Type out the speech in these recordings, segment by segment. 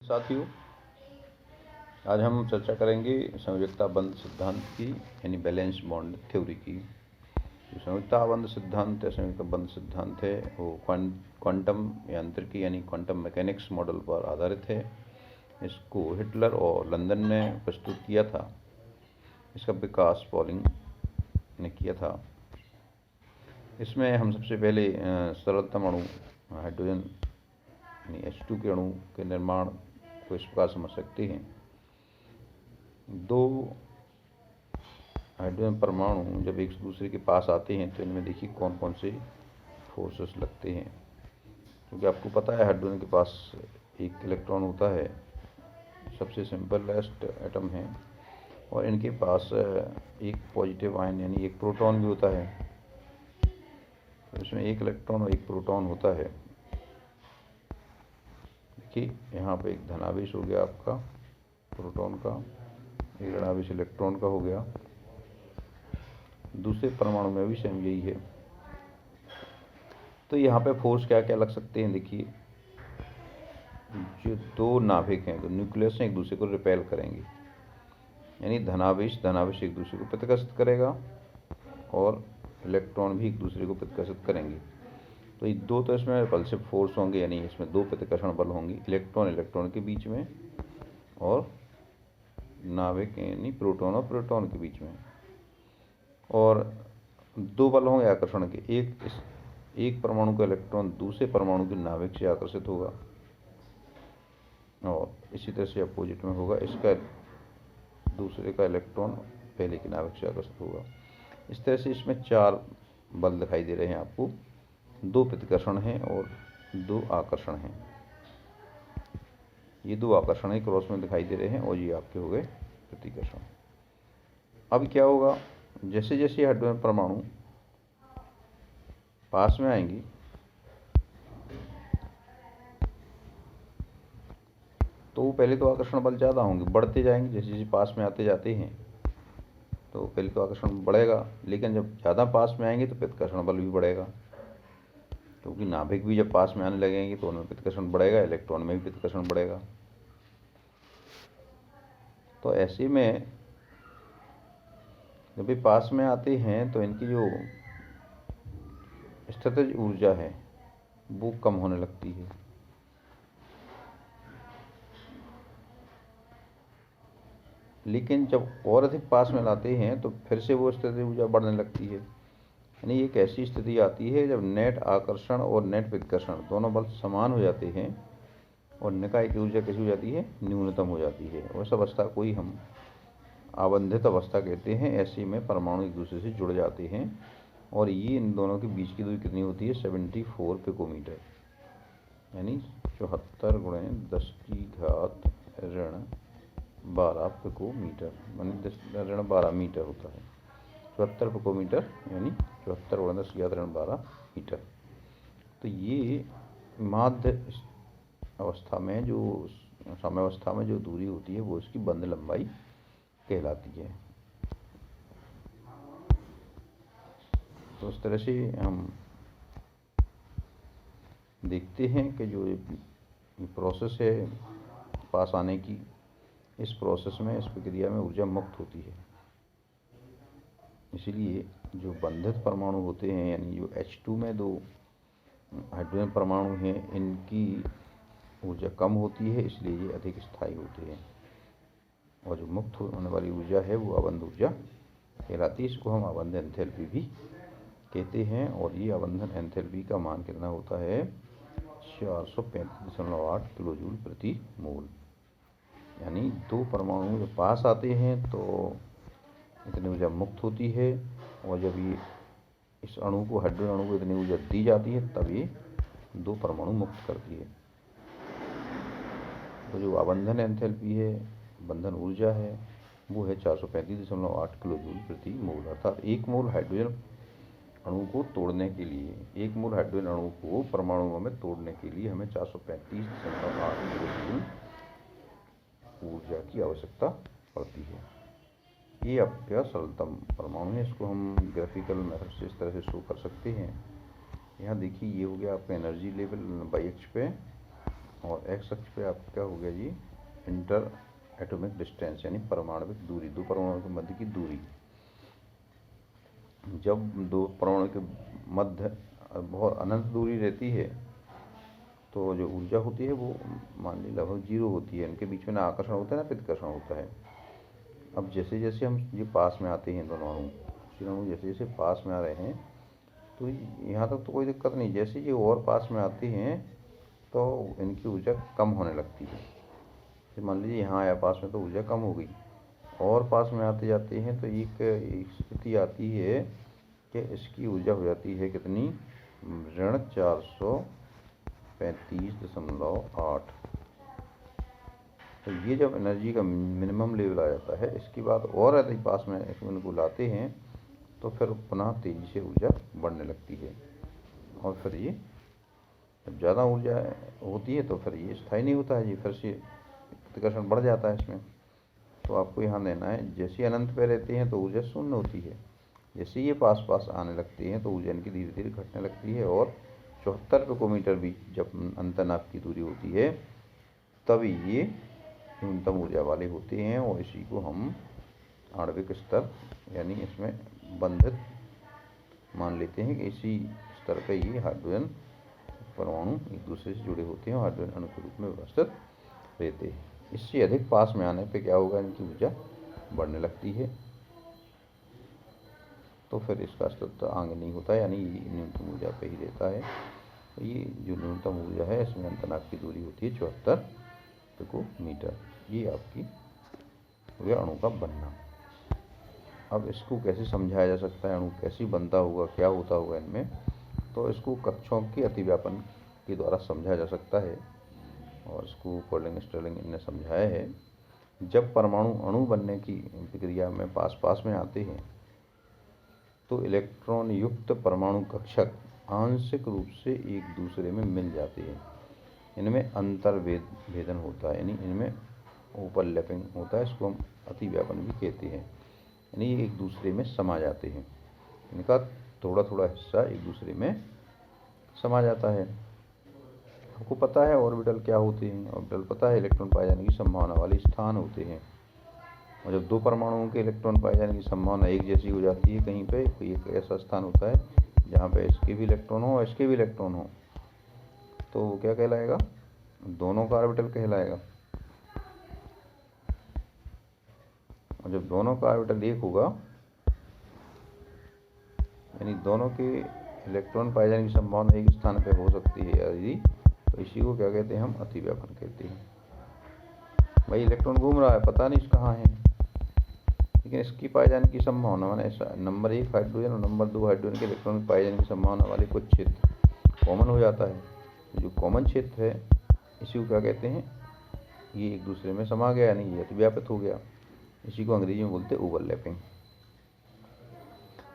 साथियों, आज हम चर्चा करेंगे संयोजकता बंध सिद्धांत की यानी बैलेंस बॉन्ड थ्योरी की। जो संयोजकता बंध सिद्धांत है, संयोजकता बंध सिद्धांत है वो क्वांटम यांत्रिकी यानी क्वांटम मैकेनिक्स मॉडल पर आधारित है। इसको हिटलर और लंदन ने प्रस्तुत किया था। इसका विकास पॉलिंग ने किया था। इसमें हम सबसे पहले सरलतम अणु हाइड्रोजन यानी H2 के अणु के निर्माण को इस प्रकार समझ सकते हैं। दो हाइड्रोजन परमाणु जब एक दूसरे के पास आते हैं तो इनमें देखिए कौन कौन से फोर्सेस लगते हैं। क्योंकि आपको पता है हाइड्रोजन के पास एक इलेक्ट्रॉन होता है, सबसे सिंपलेस्ट एटम है, और इनके पास एक पॉजिटिव आयन यानी एक प्रोटॉन भी होता है। तो इसमें एक इलेक्ट्रॉन और एक प्रोटॉन होता है। देखिए यहाँ पे एक धनावेश हो गया आपका प्रोटॉन का, एक ऋणावेश इलेक्ट्रॉन का हो गया। दूसरे परमाणु में भी सेम यही है। तो यहाँ पे फोर्स क्या क्या लग सकते हैं। देखिए जो दो नाभिक हैं, तो न्यूक्लियस एक दूसरे को रिपेल करेंगे, यानी धनावेश एक दूसरे को प्रतिकर्षित करेगा और इलेक्ट्रॉन भी एक दूसरे को प्रतिकर्षित करेंगे। तो ये दो तो इसमें रिपल्सिव फोर्स होंगे, यानी इसमें दो प्रतिकर्षण बल होंगे, इलेक्ट्रॉन के बीच में और नाभिक यानी प्रोटॉन और प्रोटॉन के बीच में। और दो बल होंगे आकर्षण के, एक परमाणु का इलेक्ट्रॉन दूसरे परमाणु के नाभिक से आकर्षित होगा और इसी तरह से अपोजिट में होगा, इसका दूसरे का इलेक्ट्रॉन पहले के नाभिक से आकर्षित होगा। इस तरह से इसमें चार बल दिखाई दे रहे हैं आपको, दो प्रतिकर्षण हैं और दो आकर्षण हैं। ये दो आकर्षण ही क्रॉस में दिखाई दे रहे हैं और ये आपके हो गए प्रतिकर्षण। अब क्या होगा, जैसे जैसे हाइड्रोजन परमाणु पास में आएंगी तो पहले तो आकर्षण बल ज़्यादा होंगे, बढ़ते जाएंगे जैसे जैसे पास में आते जाते हैं। तो पहले तो आकर्षण बढ़ेगा, लेकिन जब ज़्यादा पास में आएंगे तो प्रतिकर्षण बल भी बढ़ेगा, क्योंकि नाभिक भी जब पास में आने लगेंगे तो उनमें प्रतिकर्षण बढ़ेगा, इलेक्ट्रॉन में भी प्रतिकर्षण बढ़ेगा। तो ऐसे में जब भी पास में आते हैं तो इनकी जो स्थितिज ऊर्जा है वो कम होने लगती है। लेकिन जब और अधिक पास में लाते हैं तो फिर से वो स्थितिज ऊर्जा बढ़ने लगती है। यानी एक ऐसी स्थिति आती है जब नेट आकर्षण और नेट विकर्षण दोनों बल समान हो जाते हैं और निकाय की ऊर्जा कैसी हो जाती है, न्यूनतम हो जाती है। और इस अवस्था को ही हम आबंधित अवस्था कहते हैं। ऐसे में परमाणु एक दूसरे से जुड़ जाते हैं और ये इन दोनों के बीच की दूरी कितनी होती है, 74 पिकोमीटर, यानी 74 × 10⁻12 पिकोमीटर, यानी 10⁻12 मीटर होता है। 74 पिकोमीटर यानी 74 × 10⁻12 मीटर। तो ये माध्य अवस्था में जो साम्यावस्था में जो दूरी होती है वो इसकी बंध लंबाई कहलाती है। तो इस तरह से हम देखते हैं कि जो प्रोसेस है पास आने की, इस प्रोसेस में, इस प्रक्रिया में ऊर्जा मुक्त होती है। इसलिए जो बंधित परमाणु होते हैं, यानी जो H2 में दो हाइड्रोजन परमाणु हैं, इनकी ऊर्जा कम होती है, इसलिए ये अधिक स्थायी होते हैं। और जो मुक्त होने वाली ऊर्जा है वो अबंध ऊर्जा कहलाती है। इसको हम अबंध एंथैल्पी भी कहते हैं। और ये अबंधन एंथैल्पी का मान कितना होता है, 435.8 किलो जूल प्रति मोल। यानी दो परमाणु जब पास आते हैं तो इतनी ऊर्जा मुक्त होती है, और जब ये इस अणु को, हाइड्रोजन अणु को इतनी ऊर्जा दी जाती है तब ये दो परमाणु मुक्त करती है। तो जो आबंधन एंथैल्पी है, बंधन ऊर्जा है, वो है 435.8 किलो जूल प्रति मोल। अर्थात एक मोल हाइड्रोजन अणु को तोड़ने के लिए, एक मोल हाइड्रोजन अणु को परमाणुओं में तोड़ने के लिए हमें 435.8 किलो जूल ऊर्जा की आवश्यकता पड़ती है। ये आपका सरलतम परमाणु है। इसको हम ग्राफिकल मेथड से इस तरह से शो कर सकते हैं। यहाँ देखिए ये हो गया आपका एनर्जी लेवल y अक्ष पे, और एक्स अक्ष पे आपका क्या हो गया जी, इंटर एटॉमिक डिस्टेंस यानी परमाणविक दूरी, दो परमाणु के मध्य की दूरी। जब दो परमाणु के मध्य बहुत अनंत दूरी रहती है तो जो ऊर्जा होती है वो मान ली लगभग जीरो होती है। इनके बीच में ना आकर्षण होता है ना प्रतिकर्षण होता है। अब जैसे जैसे हम ये पास में आते हैं दोनों अणु जैसे जैसे पास में आ रहे हैं तो यहाँ तक तो कोई दिक्कत नहीं, जैसे ये और पास में आते हैं तो इनकी ऊर्जा कम होने लगती है। तो मान लीजिए यहाँ आया पास में तो ऊर्जा कम हो गई, और पास में आते जाते हैं तो एक स्थिति आती है कि इसकी ऊर्जा हो जाती है कितनी, ऋण 435.8। तो ये जब एनर्जी का मिनिमम लेवल आ जाता है, इसके बाद और अधिक पास में इनको लाते हैं तो फिर पुनः तेज़ी से ऊर्जा बढ़ने लगती है। और फिर ये जब ज़्यादा ऊर्जा होती है तो फिर ये स्थायी नहीं होता है, ये फिर से प्रतिकर्षण बढ़ जाता है इसमें। तो आपको यहाँ देना है, जैसे अनंत पे रहते हैं तो ऊर्जा शून्य होती है, जैसे ये पास पास आने लगती हैं तो ऊर्जा इनकी धीरे धीरे घटने लगती है। और 74 पिकोमीटर भी जब अंतर्नाभ की दूरी होती है तभी ये न्यूनतम ऊर्जा वाले होते हैं। और इसी को हम आणविक स्तर यानी इसमें बंधित मान लेते हैं कि इसी स्तर पर ये हाइड्रोजन परमाणु एक दूसरे से जुड़े होते हैं और हाइड्रोजन अणु के रूप में व्यवस्थित रहते हैं। इससे अधिक पास में आने पे क्या होगा, इनकी ऊर्जा बढ़ने लगती है, तो फिर इसका अस्तित्व आगे नहीं होता, यानी ये न्यूनतम ऊर्जा पे ही रहता है। तो ये जो न्यूनतम ऊर्जा है इसमें अंतनाभ की दूरी होती है 74 पिकोमीटर। ये आपकी हो गया अणु का बनना। अब इसको कैसे समझाया जा सकता है, अणु कैसे बनता होगा, क्या होता होगा इनमें, तो इसको कक्षों के अतिव्यापन के द्वारा समझा जा सकता है। और इसको पोलिंग स्टर्लिंग ने समझाया है। जब परमाणु अणु बनने की प्रक्रिया में पास पास में आते हैं तो इलेक्ट्रॉन युक्त परमाणु कक्षक आंशिक रूप से एक दूसरे में मिल जाते हैं। इनमें अंतर्भेदन होता है, यानी इनमें ओवरलैपिंग होता है, इसको हम अतिव्यापन भी कहते हैं। यानी ये एक दूसरे में समा जाते हैं, इनका थोड़ा थोड़ा हिस्सा एक दूसरे में समा जाता है। आपको पता है ऑर्बिटल क्या होते हैं, ऑर्बिटल पता है इलेक्ट्रॉन पाए जाने की संभावना वाले स्थान होते हैं। और जब दो परमाणुओं के इलेक्ट्रॉन पाए जाने की संभावना एक जैसी हो जाती है, कहीं पे कोई एक ऐसा स्थान होता है जहाँ पे इसके भी इलेक्ट्रॉन हो और इसके भी इलेक्ट्रॉन हो, तो वो क्या कहलाएगा, दोनों का ऑर्बिटल कहलाएगा। और जब दोनों का ऑर्बिटल एक होगा, यानी दोनों के इलेक्ट्रॉन पाए जाने की संभावना एक स्थान पे हो सकती है यदि, तो इसी को क्या कहते हैं, हम अतिव्यापन कहते हैं। भाई इलेक्ट्रॉन घूम रहा है, पता नहीं कहाँ है, लेकिन इसकी पाए जाने की संभावना माने नंबर 1 हाइड्रोजन और नंबर 2 हाइड्रोजन के इलेक्ट्रॉन पाए जाने की संभावना वाले कुछ क्षेत्र कॉमन हो जाता है। जो कॉमन क्षेत्र है इसी को क्या कहते हैं, ये एक दूसरे में समा गया, यानी ये अतिव्यापित हो गया। इसी को अंग्रेजी में बोलते हैं ओवरलैपिंग।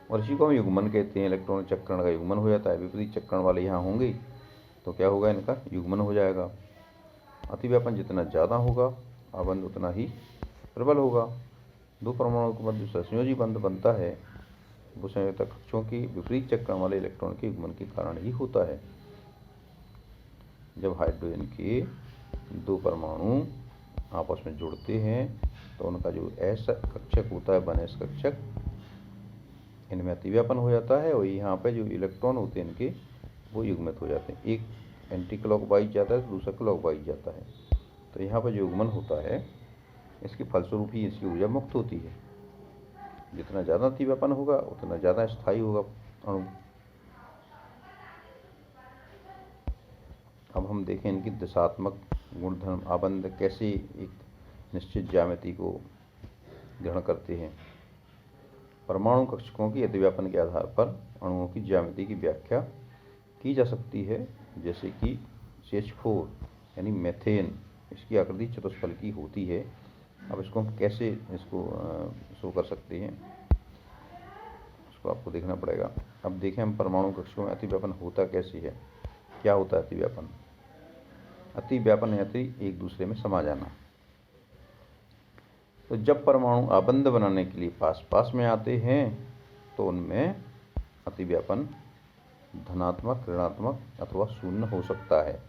और इसी को हम युग्मन कहते हैं। इलेक्ट्रॉन चक्रण का युग्मन हो जाता है, विपरीत चक्रण वाले यहाँ होंगे तो क्या होगा, इनका युग्मन हो जाएगा। अतिव्यापन जितना ज़्यादा होगा आबंध उतना ही प्रबल होगा। दो परमाणुओं के मध्य संयोजी बंध बनता है वो संयोजक कक्षों की विपरीत चक्रण वाले इलेक्ट्रॉन के युग्मन के कारण ही होता है। जब हाइड्रोजन के दो परमाणु आपस में जुड़ते हैं तो उनका जो एस कक्षक होता है, वन एस कक्षक, इनमें अतिव्यापन हो जाता है और यहाँ पे जो इलेक्ट्रॉन होते हैं इनके वो युग्मित हो जाते हैं। एक एंटी क्लॉकवाइज जाता है तो दूसरा क्लॉकवाइज जाता है। तो यहाँ पर जो युग्मन होता है इसके फलस्वरूप ही इसकी ऊर्जा मुक्त होती है। जितना ज़्यादा अतिव्यापन होगा उतना ज़्यादा स्थायी होगा अणु। अब हम देखें इनकी दिशात्मक गुणधर्म, आबंध कैसे एक निश्चित ज्यामिति को ग्रहण करते हैं। परमाणु कक्षकों की अतिव्यापन के आधार पर अणुओं की ज्यामिति की व्याख्या की जा सकती है। जैसे कि CH4 यानी मेथेन, इसकी आकृति चतुष्फल की होती है। अब इसको हम कैसे इसको शो कर सकते हैं, उसको आपको देखना पड़ेगा। अब देखें हम परमाणु कक्षकों में अतिव्यापन होता कैसे है। क्या होता है अतिव्यापन? अतिव्यापन यानी एक दूसरे में समा जाना। तो जब परमाणु आबंध बनाने के लिए पास पास में आते हैं तो उनमें अतिव्यापन धनात्मक, ऋणात्मक अथवा शून्य हो सकता है।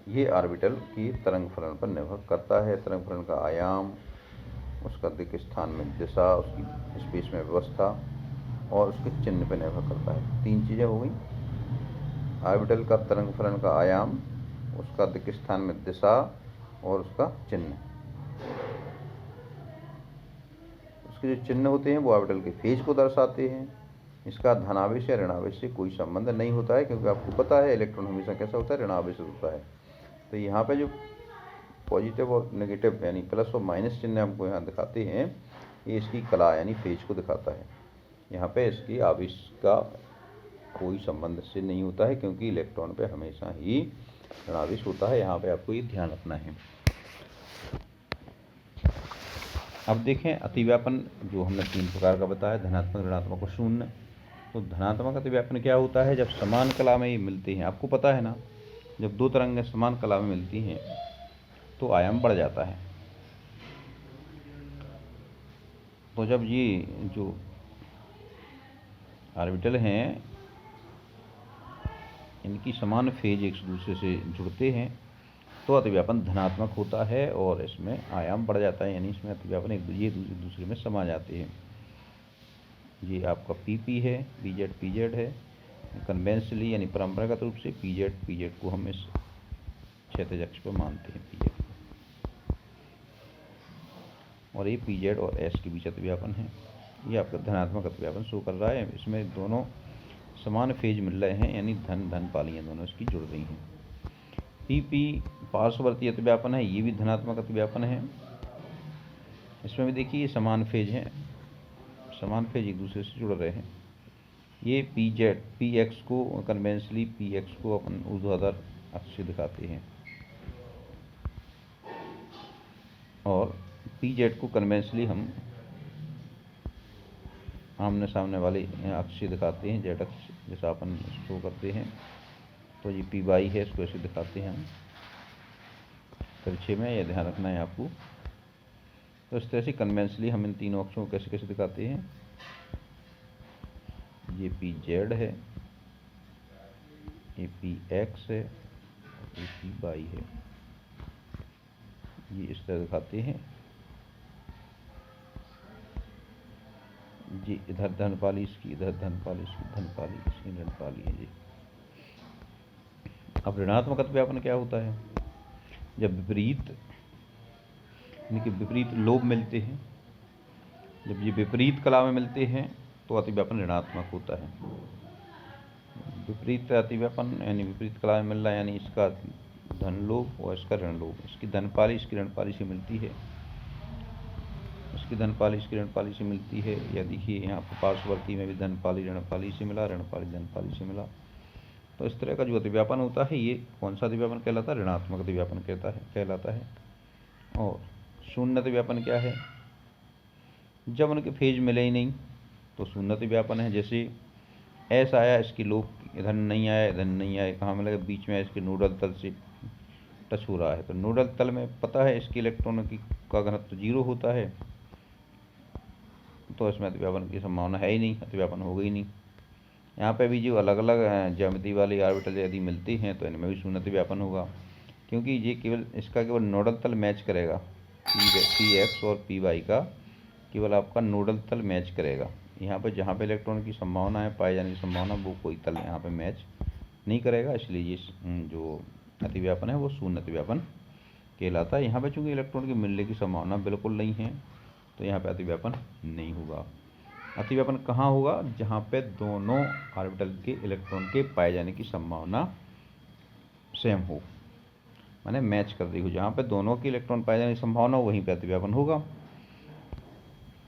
ये ऑर्बिटल की तरंग फलन पर निर्भर करता है। तरंग फलन का आयाम, उसका दिक् स्थान में दिशा, उसकी स्पेस में व्यवस्था और उसके चिन्ह पर निर्भर करता है। 3 चीज़ें हो गई। ऑर्बिटल का तरंग फलन का आयाम, उसका दिक् स्थान में दिशा और उसका चिन्ह। उसके जो चिन्ह होते हैं वो ऑर्बिटल के फेज को दर्शाते हैं। इसका धनावेश या ऋणावेश से कोई संबंध नहीं होता है, क्योंकि आपको पता है इलेक्ट्रॉन हमेशा कैसा होता है, ऋणावेश होता है। तो यहाँ पे जो पॉजिटिव और नेगेटिव यानी प्लस और माइनस चिन्ह हमको यहाँ दिखाते हैं, ये इसकी कला यानी फेज को दिखाता है। यहाँ पे इसकी आवेश का कोई संबंध से नहीं होता है, क्योंकि इलेक्ट्रॉन पे हमेशा ही ऋणावेश होता है। यहाँ पे आपको ये ध्यान रखना है। अब देखें अतिव्यापन जो हमने 3 प्रकार का बताया, धनात्मक, ऋणात्मक और शून्य। तो धनात्मक अतिव्यापन क्या होता है? जब समान कला में ये मिलते हैं। आपको पता है ना, जब 2 तरंगें समान कला में मिलती हैं तो आयाम बढ़ जाता है। तो जब ये जो ऑर्बिटल हैं इनकी समान फेज एक दूसरे से जुड़ते हैं तो अतिव्यापन धनात्मक होता है और इसमें आयाम बढ़ जाता है, यानी इसमें अतिव्यापन एक दूसरे में समा जाते हैं। ये आपका PP है, PZ है। कन्वेंशनली यानी परंपरागत रूप से PZ को हम इस क्षैतिज अक्ष पर मानते हैं, PZ को। और ये PZ और S के बीच अतिव्यापन है। ये आपका धनात्मक अतिव्यापन शो कर रहा है। इसमें दोनों समान फेज मिल रहे हैं, यानी धन पालियाँ दोनों इसकी जुड़ रही हैं। PP पार्श्ववर्ती अतिव्यापन है, ये भी धनात्मक अतिव्यापन है। इसमें भी देखिए ये समान फेज हैं, समान फेज एक दूसरे से जुड़ रहे हैं। ये PX को कन्वेंशनली PX को अपन ऊर्ध्वाधर अक्ष से दिखाते हैं और PZ को कन्वेंशनली हम आमने सामने वाले अक्ष से दिखाते हैं, Z अक्ष जैसा अपन शो करते हैं। तो ये PY है, इसको ऐसे दिखाते हैं हम तिरछे में, यह ध्यान रखना है आपको। तो इस तरह से कन्वेंशनली हम इन तीनों अक्षों को कैसे कैसे दिखाते हैं। ये PZ है, ये PX है, ये PY है। ये इस तरह दिखाते हैं। जी इधर धनपाली इसकी, इधर धनपाली इसकी, धनपाली इसकी, ऋणपाली है जी। अब ऋणात्मक अतिव्यापन क्या होता है? जब विपरीत लोब मिलते हैं, जब ये विपरीत कला में मिलते हैं तो अतिव्यापन ऋणात्मक होता है। विपरीत अतिव्यापन यानी विपरीत कला में मिल रहा है, यानी इसका धन लोब और इसका ऋण लोब, इसकी धनपाली इसकी ऋणपाली से मिलती है, इसकी धनपाली इसकी ऋणपाली से मिलती है। या देखिए यहाँ पर पार्श्ववर्ती में भी धनपाली ऋणपाली से मिला, ऋणपाली धनपाली से मिला। तो इस तरह का जो अतिव्यापन होता है ये कौन सा अतिव्यापन कहलाता है? ऋणात्मक अतिव्यापन कहलाता है। और शून्य अतिव्यापन क्या है? जब उनके फेज मिले ही नहीं तो शून्य अतिव्यापन है। जैसे S आया, इसकी लोब इधर नहीं आया, इधर नहीं आया, कहाँ मिलेगा? बीच में इसके नोडल तल से टच हो रहा है। तो नोडल तल में पता है इसके इलेक्ट्रॉनों का घनत्व 0 होता है, तो इसमें अतिव्यापन की संभावना है ही नहीं, अतिव्यापन होगा ही नहीं। यहाँ पे भी जो अलग अलग ज्यामिति वाली ऑर्बिटल यदि मिलती हैं तो इनमें भी शून्य अतिव्यापन होगा, क्योंकि ये केवल नोडल तल मैच करेगा। PX और PY का केवल आपका नोडल तल मैच करेगा। यहाँ पे जहाँ पे इलेक्ट्रॉन की संभावना है, पाए जाने की संभावना, वो कोई तल यहाँ पे मैच नहीं करेगा। इसलिए ये जो अतिव्यापन है वो शून्य अतिव्यापन कहलाता है। यहाँ पे चूँकि इलेक्ट्रॉन की मिलने की संभावना बिल्कुल नहीं है तो यहाँ पे अतिव्यापन नहीं होगा। अतिव्यापन कहाँ होगा? जहाँ पे दोनों ऑर्बिटल के इलेक्ट्रॉन के पाए जाने की संभावना सेम हो, माने मैच कर रही हो। जहाँ पे दोनों के इलेक्ट्रॉन पाए जाने की संभावना हो वहीं पे अतिव्यापन होगा।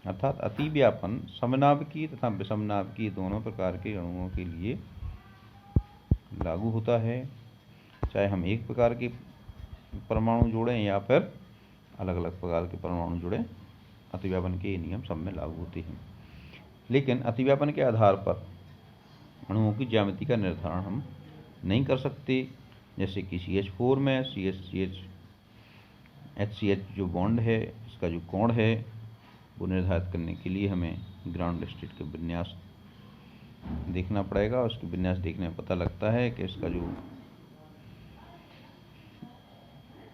अर्थात अतिव्यापन समनाभिकीय तथा विषमनाभिकीय दोनों प्रकार के अणुओं के लिए लागू होता है, चाहे हम एक प्रकार के परमाणु जोड़ें या फिर अलग अलग प्रकार के परमाणु जुड़ें। अतिव्यापन के नियम सब में लागू होते हैं। लेकिन अतिव्यापन के आधार पर अणुओं की ज्यामिति का निर्धारण हम नहीं कर सकते। जैसे कि CH4 में HCH जो बॉन्ड है, इसका जो कोण है वो निर्धारित करने के लिए हमें ग्राउंड स्टेट के विन्यास देखना पड़ेगा। उसके विन्यास देखने में पता लगता है कि इसका जो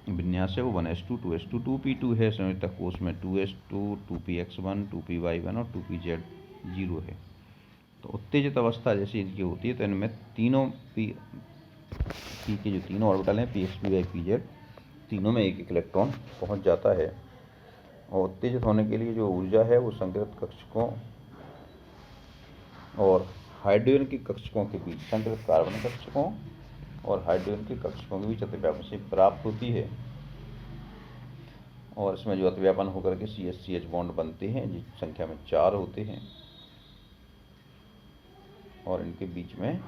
विन्यास है वो 1s2 2s2 2p2 है। संयोजक कोष में 2s2 2px1 2py1 और 2pz0 है। तो उत्तेजित अवस्था जैसी इनकी होती है तो इनमें तीनों पी के जो तीनों ऑर्बिटल हैं px py pz, तीनों में एक एक इलेक्ट्रॉन पहुंच जाता है। और उत्तेजित होने के लिए जो ऊर्जा है वो संकृत कक्षकों और हाइड्रोजन के कक्षकों के बीच, संकृत कार्बन कक्षकों और हाइड्रोजन के कक्षकों के बीच अतिव्यापन से प्राप्त होती है। और इसमें जो अतिव्यापन होकर के CH बॉन्ड बनते हैं, जिस संख्या में 4 होते हैं, और इनके बीच में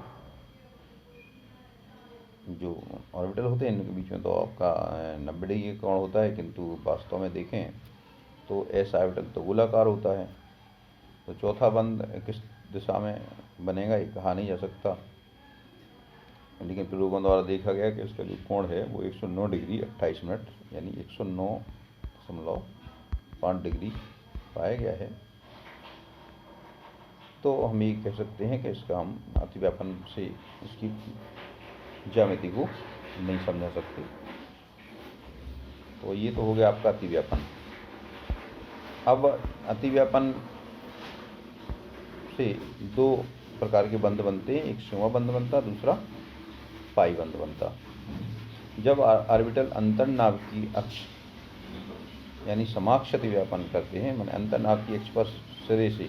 जो ऑर्बिटल होते हैं इनके बीच में तो आपका 90 डिग्री का कोण होता है, किंतु वास्तव में देखें तो एस ऑर्बिटल तो गोलाकार होता है। तो चौथा बंध किस दिशा में बनेगा ये कहा नहीं जा सकता, लेकिन प्रयोगों द्वारा देखा गया कि इसका जो कोण है वो 109 डिग्री 28 मिनट यानी 109.5 डिग्री पाया गया है। तो हम ये कह सकते हैं कि इसका हम अतिव्यापन से इसकी ज्यामिति को नहीं समझा सकते। तो ये तो हो गया आपका अतिव्यापन। अब अतिव्यापन से दो प्रकार के बंध बनते हैं, एक सिग्मा बंध बनता है, दूसरा पाई बंध बनता। जब ऑर्बिटल अंतर्नाभिकीय अक्ष यानी समाक्ष अतिव्यापन करते हैं, माने अंतर्नाभिकीय अक्ष पर सिरे से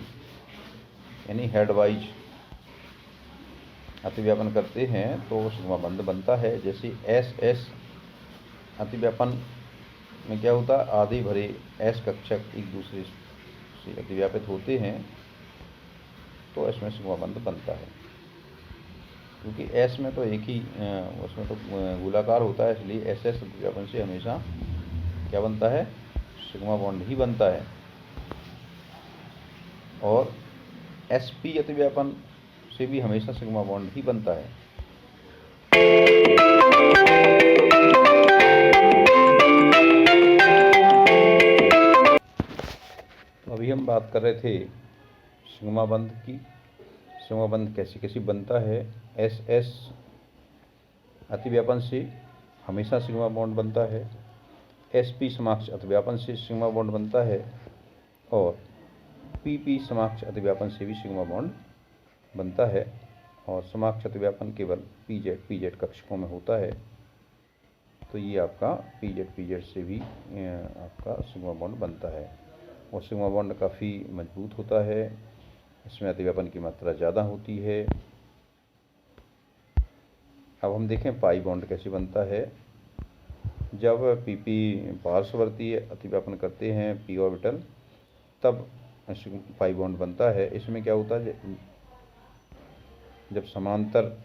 यानी हेडवाइज अतिव्यापन करते हैं तो सिग्मा बंध बनता है। जैसे एस अतिव्यापन में क्या होता है, आधे भरे एस कक्षक एक दूसरे से अतिव्यापित होते हैं तो इसमें सिग्मा बंध बनता है। क्योंकि एस में तो एक ही उसमें तो गोलाकार होता है, इसलिए एस अतिव्यापन से हमेशा क्या बनता है, सिग्मा बॉन्ड ही बनता है। और sp अतिव्यापन से भी हमेशा सिग्मा बॉन्ड ही बनता है। तो अभी हम बात कर रहे थे सिग्मा बंध की। सिग्मा बंध कैसे कैसे बनता है। एस अतिव्यापन से हमेशा सिग्मा बॉन्ड बनता है। sp समाक्ष अतिव्यापन से सिग्मा बॉन्ड बनता है और pp समाक्ष अतिव्यापन से भी सिग्मा बॉन्ड बनता है। और समाक्ष अतिव्यापन केवल pz कक्षकों में होता है। तो ये आपका pz से भी आपका सिग्मा बॉन्ड बनता है और सिग्मा बॉन्ड काफ़ी मजबूत होता है। इसमें अतिव्यापन की मात्रा ज़्यादा होती है। अब हम देखें पाई बॉन्ड कैसे बनता है। जब pp पार्श्ववर्ती अतिव्यापन करते हैं p ऑर्बिटल, तब पाई बॉन्ड बनता है। इसमें क्या होता है, जब समांतर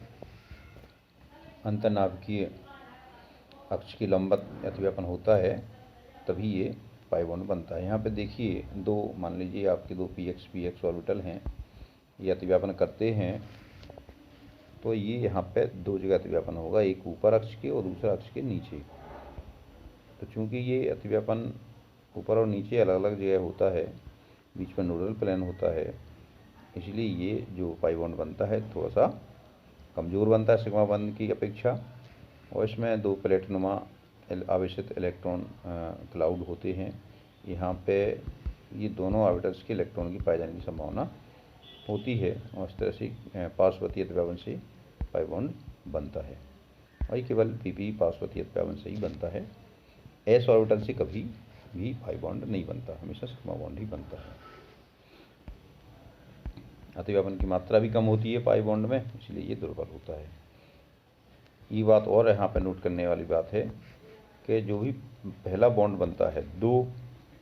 अंतर्नाभिकीय अक्ष की लंबवत अतिव्यापन होता है तभी ये पाई बॉन्ड बनता है। यहाँ पे देखिए दो, मान लीजिए आपके दो px ऑर्बिटल हैं, ये अतिव्यापन करते हैं तो ये यहाँ पे दो जगह अतिव्यापन होगा, एक ऊपर अक्ष के और दूसरा अक्ष के नीचे। तो चूँकि ये अतिव्यापन ऊपर और नीचे अलग अलग जगह होता है, बीच में नोडल प्लेन होता है, इसलिए ये जो पाई बॉन्ड बनता है थोड़ा सा कमज़ोर बनता है सिग्मा बॉन्ड की अपेक्षा। और इसमें दो प्लेटनुमा आवेशित इलेक्ट्रॉन क्लाउड होते हैं। यहाँ पे ये दोनों ऑर्बिटल्स के इलेक्ट्रॉन की पाए जाने की संभावना होती है और इस तरह से पार्श्ववर्ती अतिव्यापन से पाई बॉन्ड बनता है। और ये केवल pp पार्श्ववर्ती अतिव्यापन से ही बनता है। s ऑर्बिटल से कभी भी पाई बॉन्ड नहीं बनता, हमेशा सिग्मा बॉन्ड ही बनता है। अतिव्यापन की मात्रा भी कम होती है पाई बॉन्ड में, इसलिए ये दुर्बल होता है। ये बात और यहाँ पे नोट करने वाली बात है कि जो भी पहला बॉन्ड बनता है दो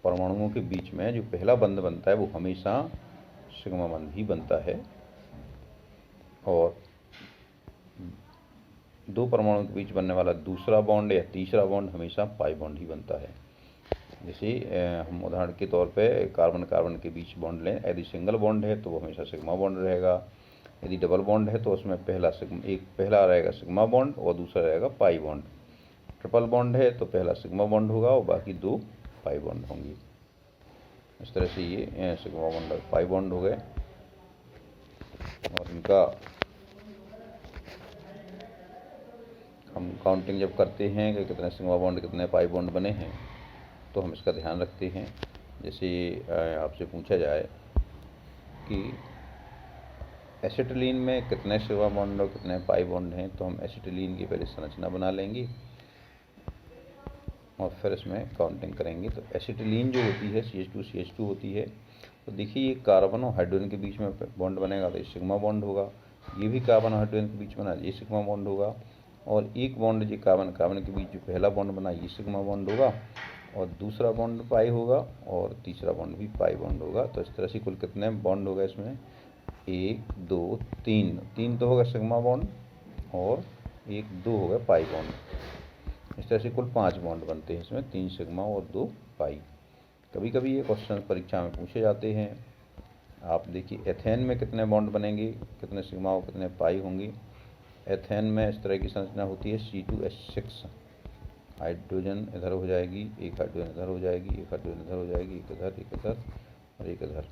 परमाणुओं के बीच में, जो पहला बंध बनता है वो हमेशा सिग्मा बंध ही बनता है और दो परमाणुओं के बीच बनने वाला दूसरा बॉन्ड या तीसरा बॉन्ड हमेशा पाई बॉन्ड ही बनता है। जैसे हम उदाहरण के तौर पे कार्बन कार्बन के बीच बॉन्ड लें, यदि सिंगल बॉन्ड है तो वो हमेशा सिग्मा बॉन्ड रहेगा। यदि डबल बॉन्ड है तो उसमें पहला रहेगा सिग्मा बॉन्ड और दूसरा रहेगा पाई बॉन्ड। ट्रिपल बॉन्ड है तो पहला सिग्मा बॉन्ड होगा और बाकी दो पाई बॉन्ड होंगे। इस तरह से ये सिग्मा बॉन्ड और पाई बॉन्ड हो गए और इनका हम काउंटिंग जब करते हैं कि कितने सिग्मा बॉन्ड कितने पाई बॉन्ड बने हैं, तो हम इसका ध्यान रखते हैं। जैसे आपसे पूछा जाए कि एसिटिलीन में कितने सिग्मा बॉन्ड और कितने पाई बॉन्ड हैं, तो हम एसिटिलीन की पहले संरचना बना लेंगे और फिर इसमें काउंटिंग करेंगे। तो एसिटिलीन जो होती है CH2 होती है। तो देखिए, ये कार्बन और हाइड्रोजन के बीच में बॉन्ड बनेगा तो ये सिग्मा बॉन्ड होगा। ये भी कार्बन और हाइड्रोजन के बीच बना, ये सिग्मा बॉन्ड होगा। और एक बॉन्ड जो कार्बन के बीच जो पहला बॉन्ड बना, ये सिग्मा बॉन्ड होगा। और दूसरा बॉन्ड पाई होगा और तीसरा बॉन्ड भी पाई बॉन्ड होगा। तो इस तरह से कुल कितने बॉन्ड होगा इसमें? 1 2 3 तो होगा सिग्मा बॉन्ड और 1 2 होगा पाई बॉन्ड। इस तरह से कुल 5 बॉन्ड बनते हैं इसमें, 3 सिग्मा और 2 पाई। कभी कभी ये क्वेश्चन परीक्षा में पूछे जाते हैं। आप देखिए, एथेन में कितने बॉन्ड बनेंगे, कितने सिग्मा और कितने पाई होंगे। एथेन में इस तरह की संरचना होती है C2H6। हाइड्रोजन इधर हो जाएगी, एक हाइड्रोजन इधर हो जाएगी, एक हाइड्रोजन इधर हो जाएगी, एक इधर और एक इधर।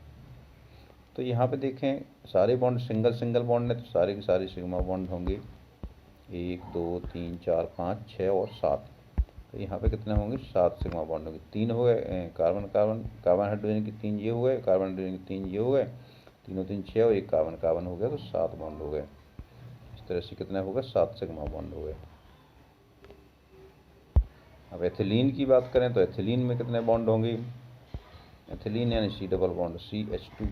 तो यहाँ पे देखें, सारे बॉन्ड सिंगल बॉन्ड है, तो सारे के सारे सिग्मा बॉन्ड होंगे। 1 2 3 4 5 6 और 7। तो यहाँ पे कितने होंगे? 7 सिग्मा बॉन्ड होंगे। 3 हो गए कार्बन हाइड्रोजन की, 3 ये हो गए, कार्बन हाइड्रोजन के 3 ये हो गए, 3 और 3 6 और एक कार्बन हो गया, तो 7 बॉन्ड हो गए। इस तरह से कितने हो गए? 7 सिग्मा बॉन्ड हो गए। अब एथिलीन की बात करें तो एथिलीन में कितने बॉन्ड होंगे? एथिलीन यानी C डबल बॉन्ड CH2,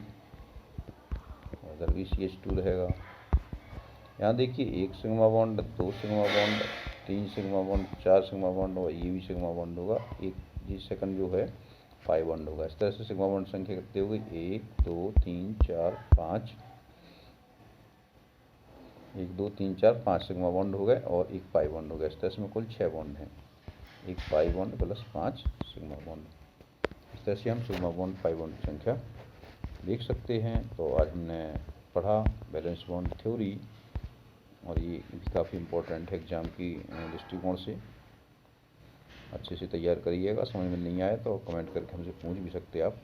उधर भी CH2 रहेगा। यहाँ देखिए, 1 sigma bond, 2 sigma bond, 3 sigma bond, 4 sigma bond और ये भी सिग्मा बॉन्ड होगा। एक जी सेकंड जो है पाई बॉन्ड होगा। इस तरह से सिग्मा बॉन्ड संख्या कितनी होगी? 1 2 3 4 5, 1 2 3 4 5 सिग्मा बॉन्ड हो गए और एक पाई बॉन्ड हो गया। इस तरह से कुल 6 बॉन्ड हैं, एक pi bond plus 5 sigma bond. इस तरह से हम सिग्मा बॉन्ड पाई बॉन्ड की संख्या देख सकते हैं। तो आज हमने पढ़ा बैलेंस बॉन्ड थ्योरी, और ये भी काफ़ी इम्पोर्टेंट है एग्ज़ाम की दृष्टिकोण से। अच्छे से तैयार करिएगा। समझ में नहीं आए तो कमेंट करके हमसे पूछ भी सकते हैं आप।